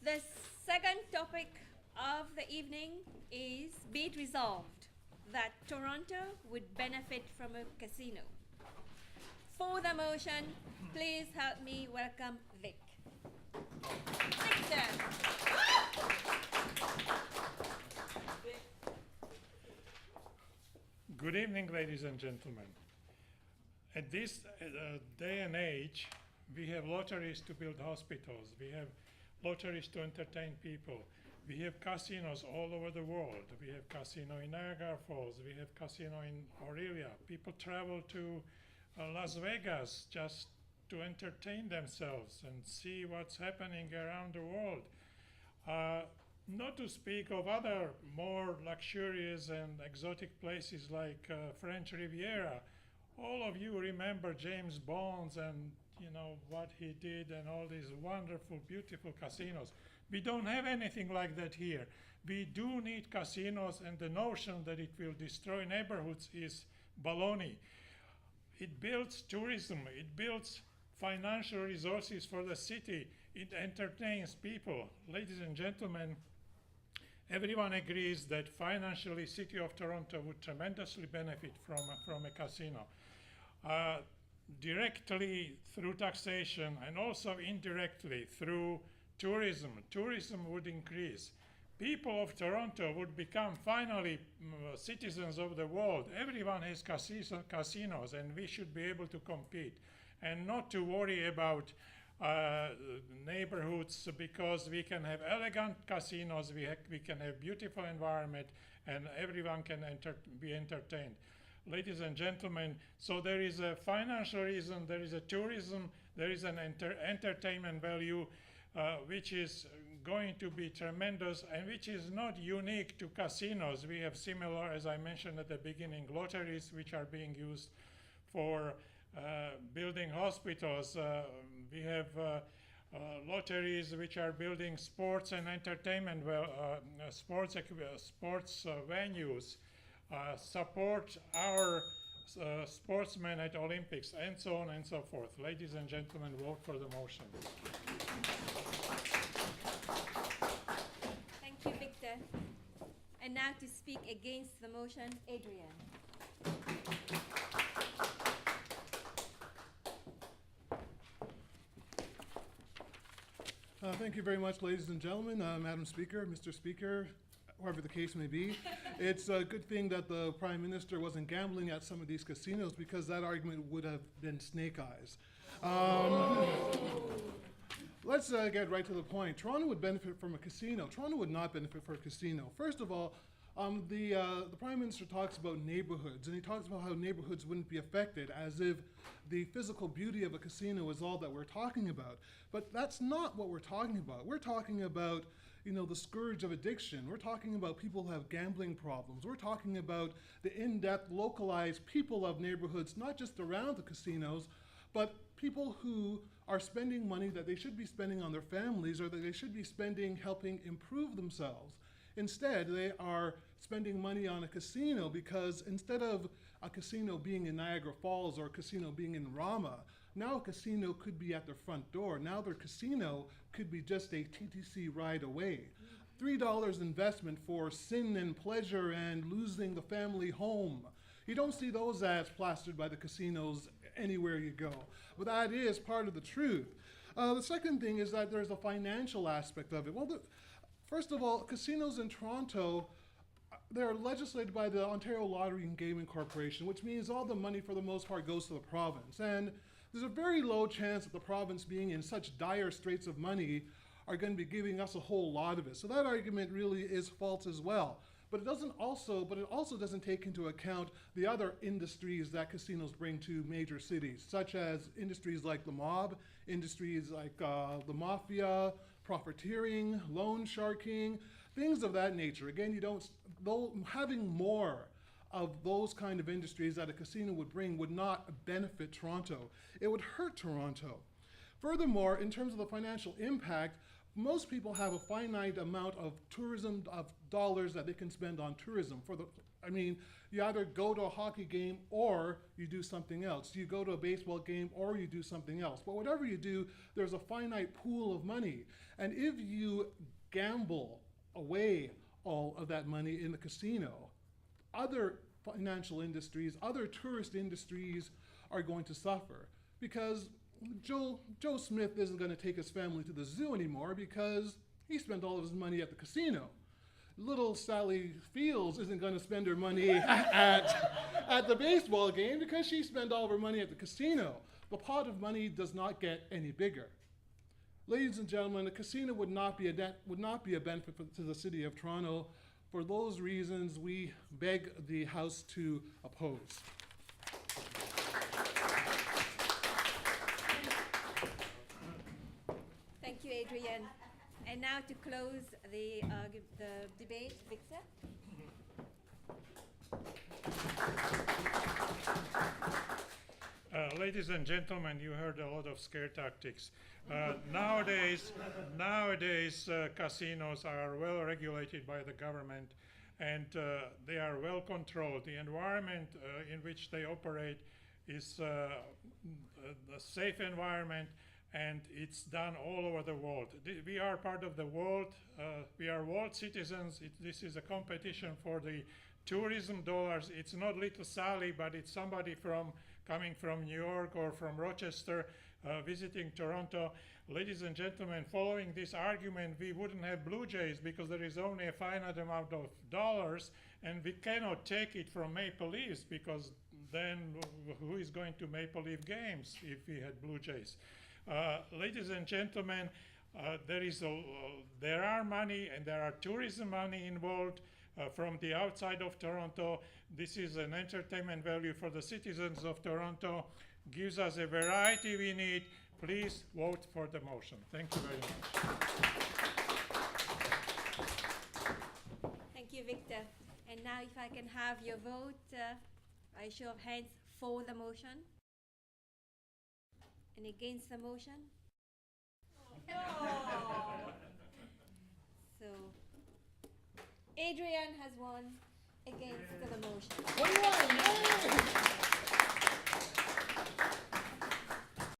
The second topic of the evening is be it resolved that Toronto would benefit from a casino. For the motion, please help me welcome Vic. Victor. Good evening, ladies and gentlemen. At this day and age, we have lotteries to build hospitals. We have lotteries to entertain people. We have casinos all over the world. We have casino in Niagara Falls. We have casino in Aurelia. People travel to Las Vegas just to entertain themselves and see what's happening around the world. Not to speak of other more luxurious and exotic places like French Riviera. All of you remember James Bond and what he did and all these wonderful, beautiful casinos. We don't have anything like that here. We do need casinos, and the notion that it will destroy neighborhoods is baloney. It builds tourism, it builds financial resources for the city, it entertains people. Ladies and gentlemen, everyone agrees that financially City of Toronto would tremendously benefit from a casino. Directly through taxation and also indirectly through tourism. Tourism would increase. People of Toronto would become finally citizens of the world. Everyone has casinos, and we should be able to compete and not to worry about neighborhoods, because we can have elegant casinos, we can have beautiful environment, and everyone can be entertained. Ladies and gentlemen, so there is a financial reason, there is a tourism, there is an entertainment value, which is going to be tremendous and which is not unique to casinos. We have similar, as I mentioned at the beginning, lotteries which are being used for building hospitals. We have lotteries which are building sports and entertainment, sports venues, support our sportsmen at Olympics, and so on and so forth. Ladies and gentlemen, vote for the motion. Thank you, Victor. And now to speak against the motion, Adrian. Thank you very much, ladies and gentlemen, Madam Speaker, Mr. Speaker, whoever the case may be. It's a good thing that the Prime Minister wasn't gambling at some of these casinos, because that argument would have been snake eyes. Let's get right to the point. Toronto would benefit from a casino. Toronto would not benefit from a casino. First of all, the Prime Minister talks about neighborhoods, and he talks about how neighborhoods wouldn't be affected, as if the physical beauty of a casino is all that we're talking about. But that's not what we're talking about. We're talking about the scourge of addiction. We're talking about people who have gambling problems. We're talking about the in-depth, localized people of neighborhoods, not just around the casinos, but people who are spending money that they should be spending on their families, or that they should be spending helping improve themselves. Instead, they are spending money on a casino because instead of a casino being in Niagara Falls or a casino being in Rama, now a casino could be at their front door. Now their casino could be just a TTC ride away. $3 investment for sin and pleasure and losing the family home. You don't see those ads plastered by the casinos anywhere you go. But that is part of the truth. The second thing is that there's a financial aspect of it. Well, first of all, casinos in Toronto, they're legislated by the Ontario Lottery and Gaming Corporation, which means all the money for the most part goes to the province. And there's a very low chance that the province, being in such dire straits of money, are going to be giving us a whole lot of it. So that argument really is false as well. But it also doesn't take into account the other industries that casinos bring to major cities, such as industries like the mob, industries like the mafia, profiteering, loan sharking, things of that nature. Again, having more of those kind of industries that a casino would bring would not benefit Toronto. It would hurt Toronto. Furthermore, in terms of the financial impact, Most people have a finite amount of tourism, of dollars that they can spend on tourism. You either go to a hockey game or you do something else. You go to a baseball game or you do something else. But whatever you do, there's a finite pool of money. And if you gamble away all of that money in the casino, other financial industries, other tourist industries are going to suffer, because Joe Smith isn't going to take his family to the zoo anymore because he spent all of his money at the casino. Little Sally Fields isn't going to spend her money at the baseball game because she spent all of her money at the casino. The pot of money does not get any bigger. Ladies and gentlemen, a casino would not be a benefit to the City of Toronto. For those reasons, we beg the House to oppose. Thank you, Adrian. And now to close the debate, Victor. Ladies and gentlemen, you heard a lot of scare tactics. Nowadays, casinos are well regulated by the government, and they are well controlled. The environment in which they operate is a safe environment, and it's done all over the world. We are part of the world. We are world citizens. This is a competition for the tourism dollars. It's not little Sally, but it's somebody coming from New York or from Rochester, visiting Toronto. Ladies and gentlemen, following this argument, we wouldn't have Blue Jays because there is only a finite amount of dollars, and we cannot take it from Maple Leafs, because then who is going to Maple Leaf games if we had Blue Jays? Ladies and gentlemen, there are money and there are tourism money involved from the outside of Toronto. This is an entertainment value for the citizens of Toronto, gives us a variety we need. Please vote for the motion. Thank you very much. Thank you, Victor. And now if I can have your vote by show of hands for the motion and against the motion. So Adrian has won against the motion. 21, yay!